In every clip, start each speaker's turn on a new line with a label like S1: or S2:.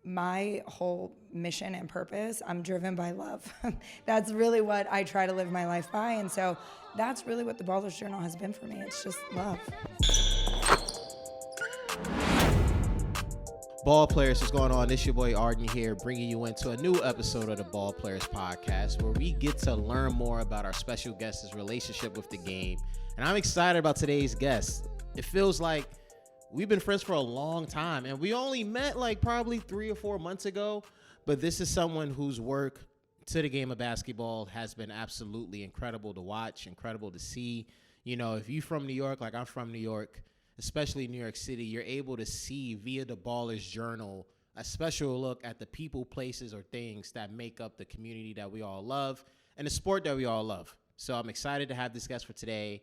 S1: my whole mission and purpose, I'm driven by love. That's really what I try to live my life by. And so that's really what the Baller's Journal has been for me. It's just love.
S2: Ball Players, what's going on? It's your boy Arden here, bringing you into a new episode of the Ball Players podcast, where we get to learn more about our special guest's relationship with the game. And I'm excited about today's guest. It feels like we've been friends for a long time, and we only met like probably 3 or 4 months ago. But this is someone whose work to the game of basketball has been absolutely incredible to watch, incredible to see. You know, if you're from New York, like I'm from New York, especially New York City, you're able to see via the Baller's Journal a special look at the people, places, or things that make up the community that we all love and the sport that we all love. So I'm excited to have this guest for today,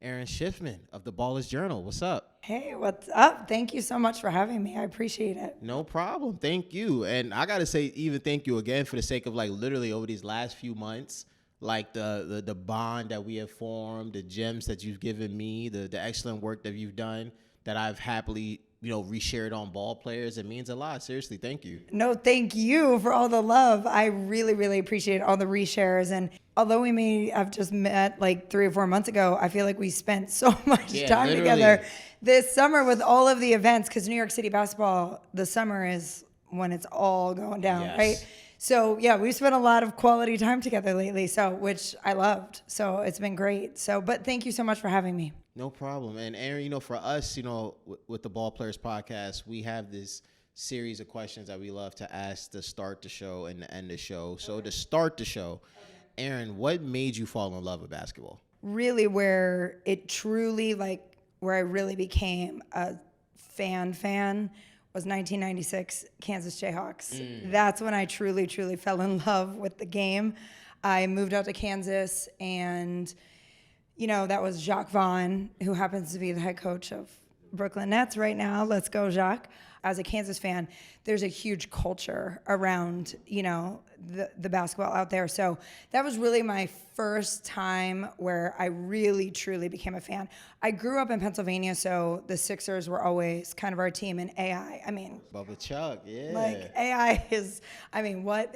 S2: Erin Schiffman of the Baller's Journal. What's up?
S1: Hey, what's up? Thank you so much for having me. I appreciate it.
S2: No problem. Thank you. And I got to say, even thank you again for the sake of like literally over these last few months, like the bond that we have formed, the gems that you've given me, the excellent work that you've done that I've happily, reshared on Ball Players. It means a lot. Seriously, thank you.
S1: No, thank you for all the love. I really, really appreciate all the reshares. And although we may have just met like 3 or 4 months ago, I feel like we spent so much time together this summer with all of the events, because New York City basketball, the summer is when it's all going down, right? So, yeah, we've spent a lot of quality time together lately, which I loved. So it's been great. But thank you so much for having me.
S2: No problem. And Erin, for us, with the Ball Players podcast, we have this series of questions that we love to ask to start the show and to end the show. So to start the show, Erin, what made you fall in love with basketball?
S1: Really where it truly, where I really became a fan was 1996 Kansas Jayhawks. That's when I truly, truly fell in love with the game. I moved out to Kansas, and, that was Jacques Vaughn, who happens to be the head coach of Brooklyn Nets right now. Let's go, Jacques. As a Kansas fan, there's a huge culture around, the basketball out there. So that was really my first time where I really, truly became a fan. I grew up in Pennsylvania, so the Sixers were always kind of our team in AI.
S2: Bubba Chuck, yeah.
S1: Like AI is,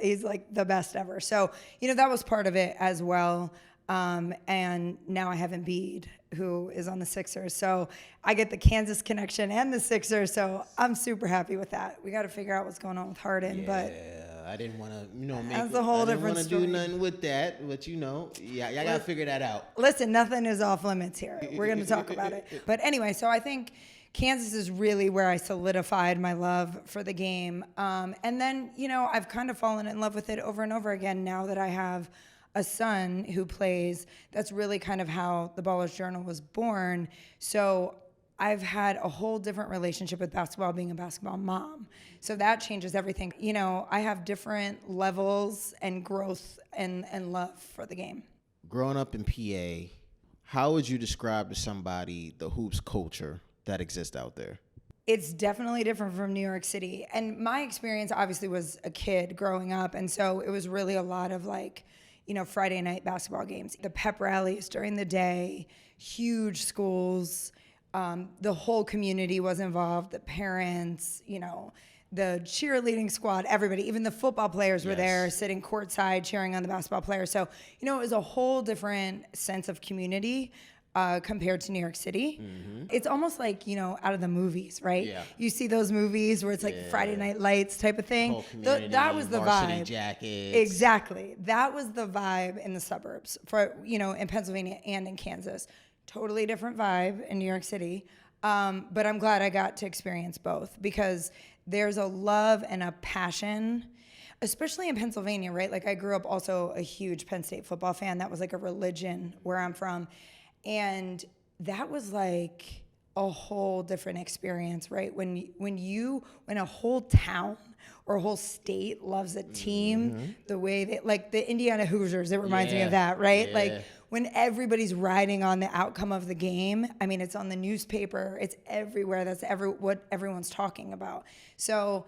S1: he's like the best ever. So, that was part of it as well. And now I have Embiid, who is on the Sixers. So I get the Kansas connection and the Sixers. So I'm super happy with that. We got to figure out what's going on with Harden. But
S2: I didn't want to,
S1: that's a whole different story.
S2: Do nothing with that. But y'all got to figure that out.
S1: Listen, nothing is off limits here. We're going to talk about it. But anyway, so I think Kansas is really where I solidified my love for the game. And then, I've kind of fallen in love with it over and over again now that I have a son who plays. That's really kind of how the Baller's Journal was born. So I've had a whole different relationship with basketball, being a basketball mom. So that changes everything. I have different levels and growth and love for the game.
S2: Growing up in PA, how would you describe to somebody the hoops culture that exists out there?
S1: It's definitely different from New York City. And my experience obviously was a kid growing up. And so it was really a lot of Friday night basketball games, the pep rallies during the day, huge schools, the whole community was involved, the parents, the cheerleading squad, everybody, even the football players were there sitting courtside cheering on the basketball players. So, it was a whole different sense of community compared to New York City. Mm-hmm. It's almost like, out of the movies, right? Yeah. You see those movies where it's like Friday Night Lights type of thing. That was the vibe. Jackets. Exactly. That was the vibe in the suburbs for, in Pennsylvania and in Kansas. Totally different vibe in New York City. But I'm glad I got to experience both, because there's a love and a passion, especially in Pennsylvania, right? Like I grew up also a huge Penn State football fan. That was like a religion where I'm from. And that was like a whole different experience, right? When a whole town or a whole state loves a team, the way that, like the Indiana Hoosiers, it reminds me of that, right? Yeah. Like when everybody's riding on the outcome of the game, it's on the newspaper, it's everywhere. That's what everyone's talking about. So,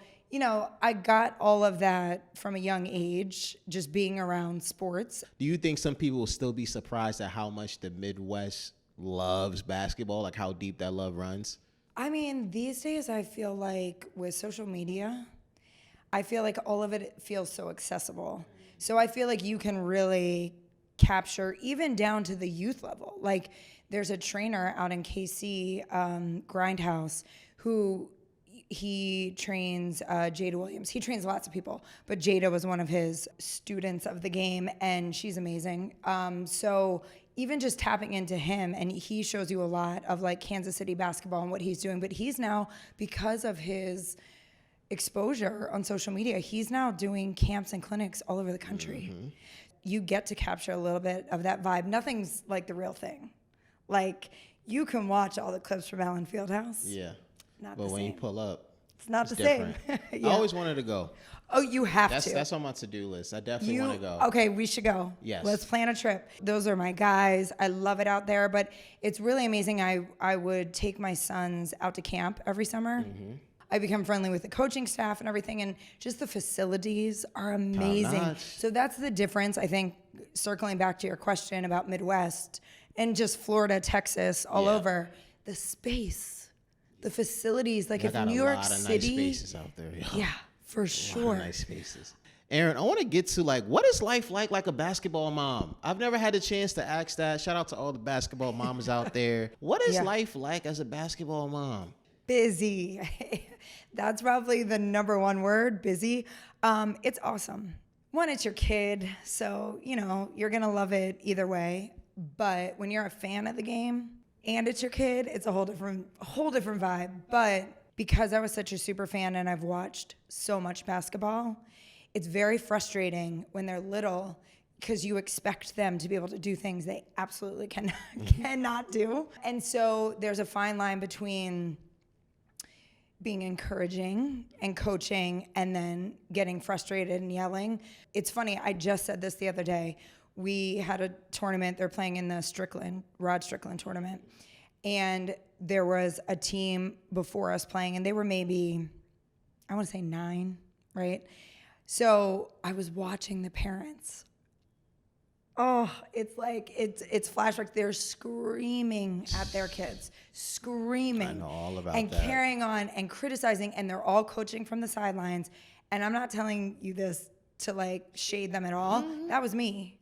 S1: I got all of that from a young age, just being around sports.
S2: Do you think some people will still be surprised at how much the Midwest loves basketball, like how deep that love runs?
S1: These days I feel like with social media, I feel like all of it feels so accessible. So I feel like you can really capture even down to the youth level. Like there's a trainer out in KC, Grindhouse, who he trains Jada Williams. He trains lots of people, but Jada was one of his students of the game, and she's amazing. So even just tapping into him, and he shows you a lot of like Kansas City basketball and what he's doing, but he's now, because of his exposure on social media, he's now doing camps and clinics all over the country. Mm-hmm. You get to capture a little bit of that vibe. Nothing's like the real thing. Like you can watch all the clips from Allen Fieldhouse.
S2: Yeah.
S1: Not
S2: but
S1: the
S2: when
S1: same.
S2: you pull up,
S1: it's not the
S2: different.
S1: same.
S2: Yeah. I always wanted to go.
S1: Oh, you have to.
S2: That's on my to-do list. I definitely want to go.
S1: Okay, we should go.
S2: Yes.
S1: Let's plan a trip. Those are my guys. I love it out there, but it's really amazing. I would take my sons out to camp every summer. Mm-hmm. I become friendly with the coaching staff and everything, and just the facilities are amazing. So that's the difference, I think, circling back to your question about Midwest and just Florida, Texas, all over. The space. The facilities, like if New York City,
S2: nice spaces out there. Yo.
S1: Yeah, for sure.
S2: Nice spaces. Erin, I want to get to like, what is life like a basketball mom? I've never had a chance to ask that. Shout out to all the basketball moms out there. What is life like as a basketball mom?
S1: Busy. That's probably the number one word, busy. It's awesome. One, it's your kid, so you're gonna love it either way. But when you're a fan of the game, and it's your kid, it's a whole different vibe. But because I was such a super fan and I've watched so much basketball, it's very frustrating when they're little because you expect them to be able to do things they absolutely cannot do. And so there's a fine line between being encouraging and coaching and then getting frustrated and yelling. It's funny, I just said this the other day. We had a tournament, they're playing in the Rod Strickland tournament. And there was a team before us playing, and they were maybe, I want to say 9, right? So I was watching the parents. Oh, it's like, it's flashbacks. They're screaming at their kids, screaming.
S2: I know all about
S1: and
S2: that.
S1: And carrying on and criticizing, and they're all coaching from the sidelines. And I'm not telling you this to like shade them at all. Mm-hmm. That was me.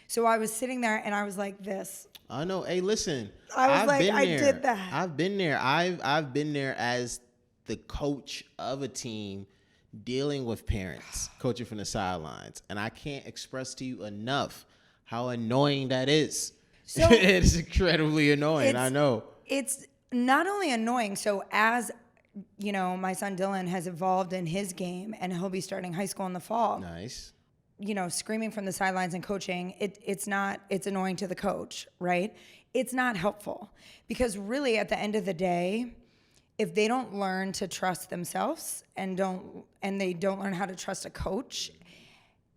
S1: So I was sitting there and I was like this.
S2: I know. Hey, listen.
S1: I did that.
S2: I've been there. I've been there as the coach of a team dealing with parents, coaching from the sidelines. And I can't express to you enough how annoying that is. So it is incredibly annoying. I know. It's
S1: not only annoying. So as my son Dylan has evolved in his game and he'll be starting high school in the fall.
S2: Nice.
S1: Screaming from the sidelines and coaching, it's annoying to the coach, right? It's not helpful because really at the end of the day, if they don't learn to trust themselves and they don't learn how to trust a coach,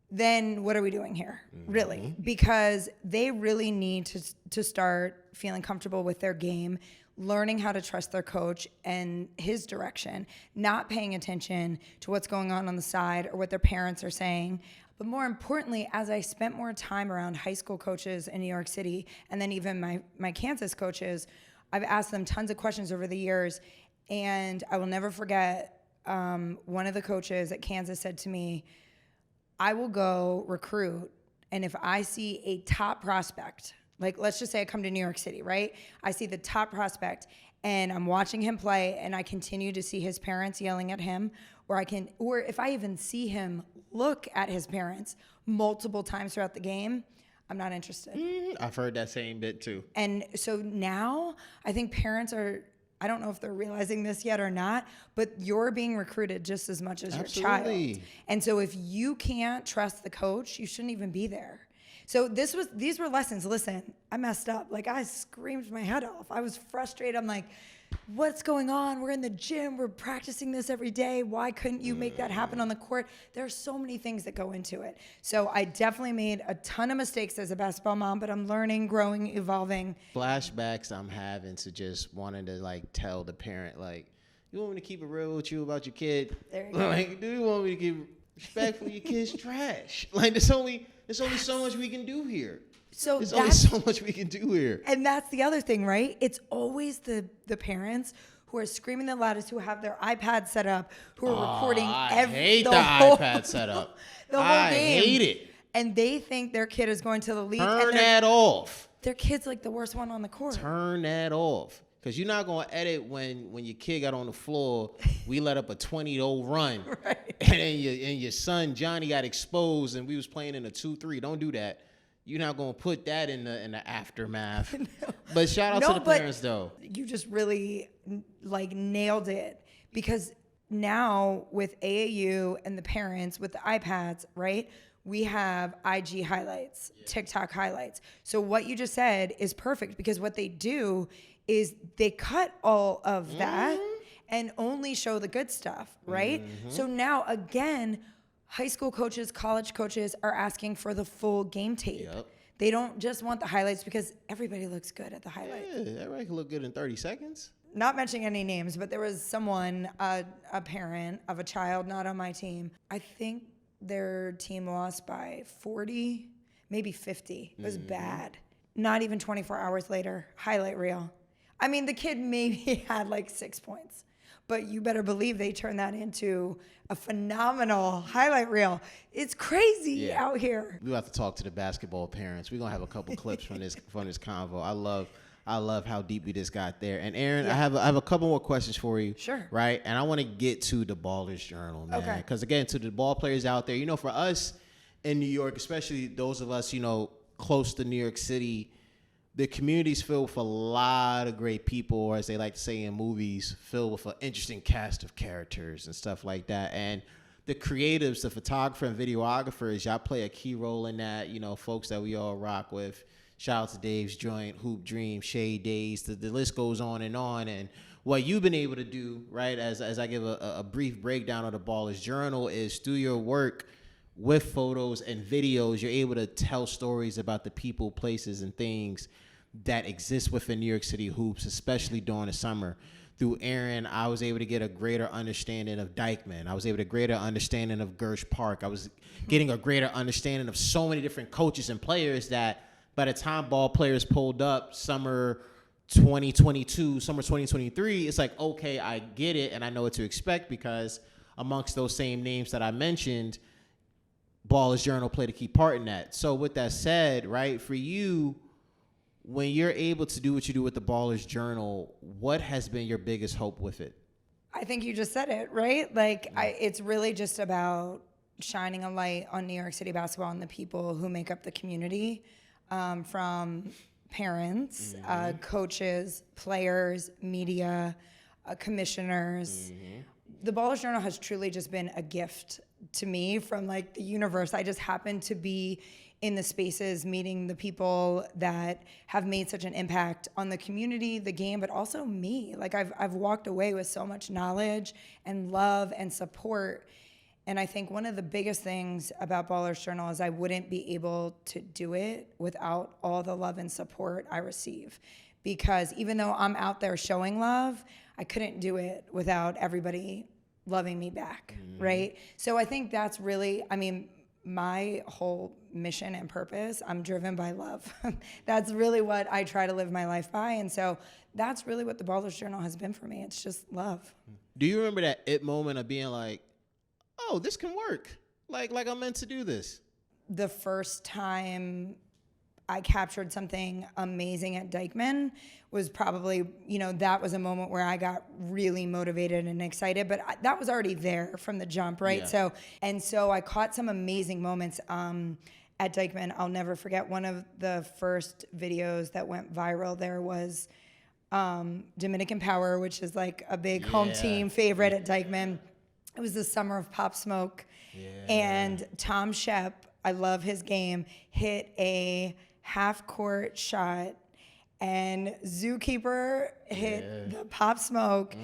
S1: then what are we doing here, really? Because they really need to start feeling comfortable with their game, learning how to trust their coach and his direction, not paying attention to what's going on the side or what their parents are saying. But more importantly, as I spent more time around high school coaches in New York City, and then even my Kansas coaches, I've asked them tons of questions over the years, and I will never forget one of the coaches at Kansas said to me, I will go recruit, and if I see a top prospect, like let's just say I come to New York City, right? I see the top prospect, and I'm watching him play, and I continue to see his parents yelling at him, or if I even see him look at his parents multiple times throughout the game, I'm not interested.
S2: I've heard that same bit too.
S1: And so now I think parents are, I don't know if they're realizing this yet or not, but you're being recruited just as much as your child. And so if you can't trust the coach, you shouldn't even be there. So these were lessons. Listen, I messed up. Like I screamed my head off. I was frustrated. I'm like, what's going on? We're in the gym. We're practicing this every day. Why couldn't you make that happen on the court? There are so many things that go into it. So I definitely made a ton of mistakes as a basketball mom, but I'm learning, growing, evolving.
S2: Flashbacks I'm having to just wanting to like tell the parent, like, you want me to keep it real with you about your kid?
S1: There you go.
S2: Like, do you want me to keep respectful? Your kid's trash. Like, there's only so much we can do here.
S1: So
S2: there's only so much we can do here.
S1: And that's the other thing, right? It's always the parents who are screaming the loudest, who have their iPad set up, who are recording
S2: I hate the iPad setup.
S1: the whole
S2: I
S1: game.
S2: hate it.
S1: And they think their kid is going to the league.
S2: Turn that off.
S1: Their kid's like the worst one on the court.
S2: Turn that off. Because you're not going to edit when your kid got on the floor, we let up a 20-0 run.
S1: Right.
S2: And your son, Johnny, got exposed and we was playing in a 2-3. Don't do that. You're not going to put that in the aftermath. No. But shout out to the parents, though.
S1: You just really, nailed it. Because now with AAU and the parents, with the iPads, right, we have IG highlights, TikTok highlights. So what you just said is perfect because what they do is they cut all of that and only show the good stuff, right? So now, again, high school coaches, college coaches are asking for the full game tape.
S2: Yep.
S1: They don't just want the highlights because everybody looks good at the highlights.
S2: Yeah, everybody can look good in 30 seconds.
S1: Not mentioning any names, but there was someone, a parent of a child not on my team. I think their team lost by 40, maybe 50. It was bad. Not even 24 hours later, highlight reel. I mean, the kid maybe had 6 points, but you better believe they turned that into a phenomenal highlight reel. It's crazy out here.
S2: We have to talk to the basketball parents. We're going to have a couple clips from this convo. I love how deep we just got there. And Erin, I have a couple more questions for you.
S1: Sure.
S2: Right? And I want to get to the Ballers Journal, man.
S1: Okay.
S2: Because, again, to the ball players out there, for us in New York, especially those of us, close to New York City, the community's filled with a lot of great people, or as they like to say in movies, filled with an interesting cast of characters and stuff like that. And the creatives, the photographer and videographers, y'all play a key role in that, folks that we all rock with. Shout out to Dave's Joint, Hoop Dream, Shade Days. The list goes on. And what you've been able to do, right, as I give a brief breakdown of the Ballers Journal, is through your work with photos and videos, you're able to tell stories about the people, places, and things that exist within New York City hoops, especially during the summer. Through Erin, I was able to get a greater understanding of Dykeman. I was able to get a greater understanding of Gersh Park. I was getting a greater understanding of so many different coaches and players that by the time ball players pulled up summer 2022, summer 2023, it's like, okay, I get it, and I know what to expect because amongst those same names that I mentioned, Ballers Journal played a key part in that. So with that said, right, for you, when you're able to do what you do with the Ballers Journal, what has been your biggest hope with it?
S1: I think you just said it, right? It's really just about shining a light on New York City basketball and the people who make up the community, from parents, coaches, players, media, commissioners. The Ballers Journal has truly just been a gift to me from the universe. I just happen to be in the spaces, meeting the people that have made such an impact on the community, the game, but also me. I've walked away with so much knowledge and love and support. And I think one of the biggest things about Ballers Journal is I wouldn't be able to do it without all the love and support I receive. Because even though I'm out there showing love, I couldn't do it without everybody loving me back, right? So I think that's really, my whole mission and purpose, I'm driven by love. That's really what I try to live my life by. And so that's really what the Ballers Journal has been for me. It's just love.
S2: Do you remember that it moment of being like, oh, this can work? Like I'm meant to do this? The
S1: first time I captured something amazing at Dykeman was probably, that was a moment where I got really motivated and excited, but that was already there from the jump, right?
S2: Yeah.
S1: So I caught some amazing moments at Dykeman. I'll never forget one of the first videos that went viral there was Dominican Power, which is a big home team favorite at Dykeman. It was the summer of Pop Smoke. Yeah. And Tom Shep, I love his game, hit a half-court shot, and Zookeeper hit the Pop Smoke,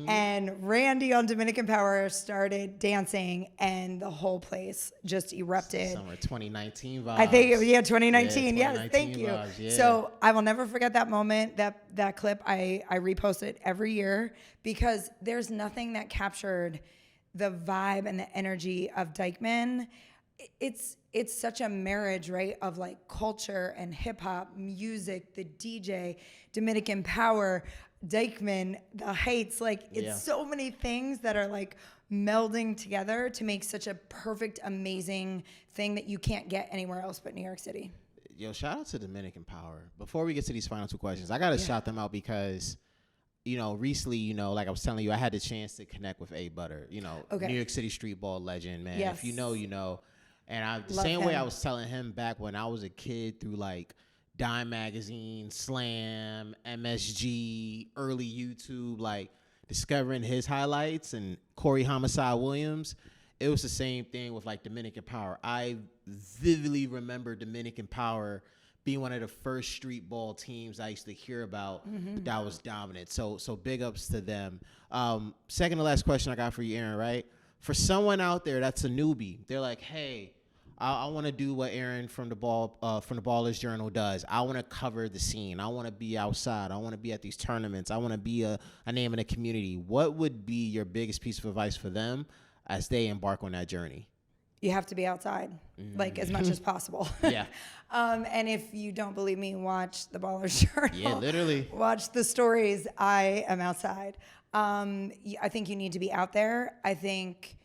S1: and Randy on Dominican Power started dancing, and the whole place just erupted.
S2: Summer 2019 vibes.
S1: I think, 2019.
S2: Yeah, 2019
S1: yes, thank you.
S2: Vibes, yeah.
S1: So I will never forget that moment, that clip. I repost it every year because there's nothing that captured the vibe and the energy of Dykeman. It's such a marriage, right, of culture and hip hop, music, the DJ, Dominican Power, Dykeman, the Heights, like it's so many things that are like melding together to make such a perfect, amazing thing that you can't get anywhere else but New York City.
S2: Yo, shout out to Dominican Power. Before we get to these final two questions, I got to shout them out because, you know, recently, you know, like I was telling you, I had the chance to connect with A Butter, you know, New York City Streetball legend, man.
S1: Yes.
S2: If you know, you know. And the
S1: Love
S2: same
S1: him.
S2: way I was telling him back when I was a kid through like Dime Magazine, Slam, MSG, early YouTube, like discovering his highlights and Corey Homicide Williams, it was the same thing with like Dominican Power. I vividly remember Dominican Power being one of the first street ball teams I used to hear about that was dominant. So big ups to them. Second to last question I got for you, Erin, right? For someone out there that's a newbie, they're like, hey, I want to do what Erin from the Ballers Journal does. I want to cover the scene. I want to be outside. I want to be at these tournaments. I want to be a name in the community. What would be your biggest piece of advice for them as they embark on that journey?
S1: You have to be outside, like as much as possible.
S2: Yeah.
S1: And if you don't believe me, watch the Ballers Journal.
S2: Yeah, literally.
S1: Watch the stories. I am outside. I think you need to be out there. I think,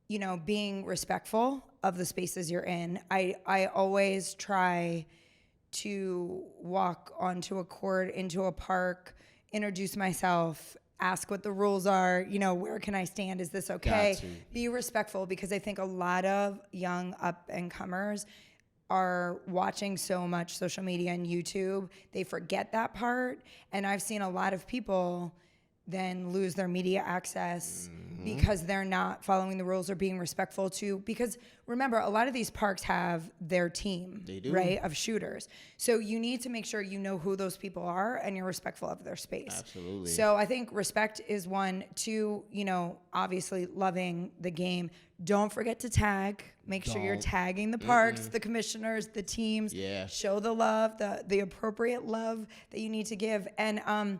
S1: you know, being respectful of the spaces you're in. I always try to walk onto a court, into a park, introduce myself, ask what the rules are, you know, where can I stand? Is this okay? Be respectful, because I think a lot of young up and comers are watching so much social media and YouTube. They forget that part. And I've seen a lot of people then lose their media access because they're not following the rules or being respectful to, because remember, a lot of these parks have their team, right, of shooters. So you need to make sure you know who those people are and you're respectful of their space.
S2: Absolutely.
S1: So I think respect is one. Two, you know, obviously loving the game. Don't forget to tag. Make sure you're tagging the parks, the commissioners, the teams.
S2: Yeah.
S1: Show the love, the appropriate love that you need to give. And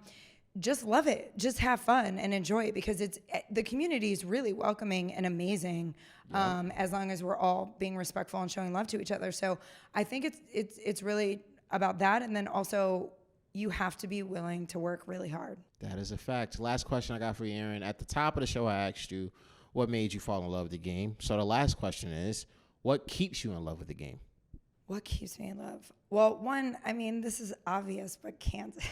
S1: just love it. Just have fun and enjoy it, because the community is really welcoming and amazing, as long as we're all being respectful and showing love to each other. So I think it's really about that. And then also you have to be willing to work really hard.
S2: That is a fact. Last question I got for you, Erin. At the top of the show, I asked you what made you fall in love with the game. So the last question is, what keeps you in love with the game?
S1: What keeps me in love? Well, one, I mean, this is obvious, but Kansas.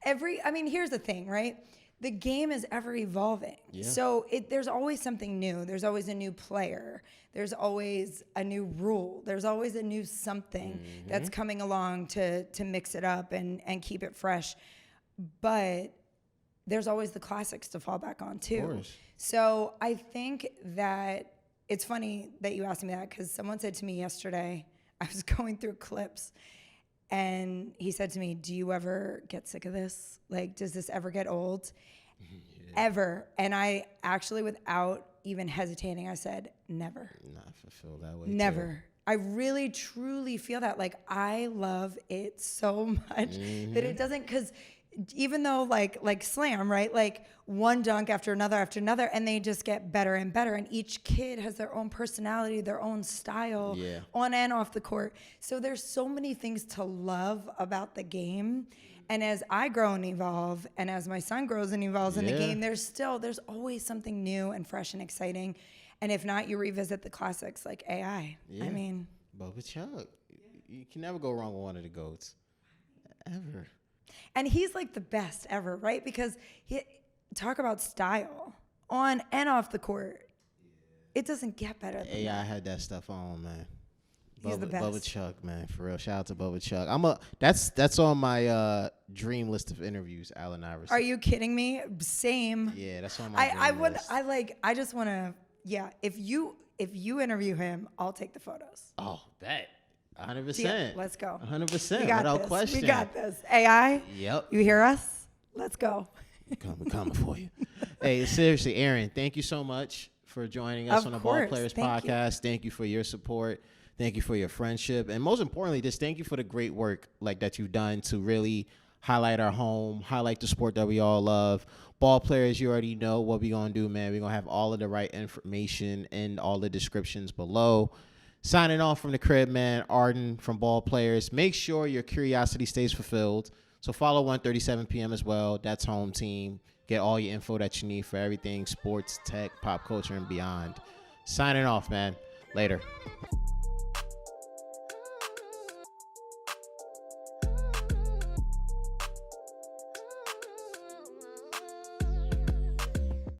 S1: Here's the thing, right? The game is ever evolving. Yeah. So there's always something new. There's always a new player. There's always a new rule. There's always a new something that's coming along to mix it up and keep it fresh. But there's always the classics to fall back on too. Of course. So I think that it's funny that you asked me that, because someone said to me yesterday, I was going through clips, and he said to me, do you ever get sick of this? Like, does this ever get old? Ever. And I actually, without even hesitating, I said, never.
S2: Not feel that way.
S1: Never.
S2: Too.
S1: I really, truly feel that. Like, I love it so much that it doesn't, because even though like slam, right? Like one dunk after another, and they just get better and better. And each kid has their own personality, their own style on and off the court. So there's so many things to love about the game. And as I grow and evolve, and as my son grows and evolves in the game, there's always something new and fresh and exciting. And if not, you revisit the classics like AI.
S2: Yeah.
S1: I mean,
S2: Bubba Chuck. You can never go wrong with one of the GOATs. Ever.
S1: And he's like the best ever, right? Because talk about style on and off the court. It doesn't get better than
S2: AI
S1: that.
S2: had that stuff on, man.
S1: He's the best.
S2: Bubba Chuck, man, for real. Shout out to Bubba Chuck. That's on my dream list of interviews, Allen Iverson.
S1: Are you kidding me? Same.
S2: Yeah, that's on my dream list.
S1: I just want to. Yeah, if you interview him, I'll take the photos.
S2: Oh, bet. 100%.
S1: Yeah, let's go.
S2: 100%.
S1: We got
S2: Without
S1: this.
S2: question.
S1: We got this. AI.
S2: Yep.
S1: You hear us? Let's go.
S2: We're coming for you. Hey, seriously, Erin, thank you so much for joining us on the Ball Players Podcast. Thank you for your support. Thank you for your friendship. And most importantly, just thank you for the great work that you've done to really highlight our home, highlight the sport that we all love. Ball Players, you already know what we're going to do, man. We're going to have all of the right information in all the descriptions below. Signing off from the crib, man. Arden from Ball Players. Make sure your curiosity stays fulfilled So follow 1:37 p.m. as well. That's home team. Get all your info that you need for everything sports, tech, pop culture, and beyond. Signing off, man. Later.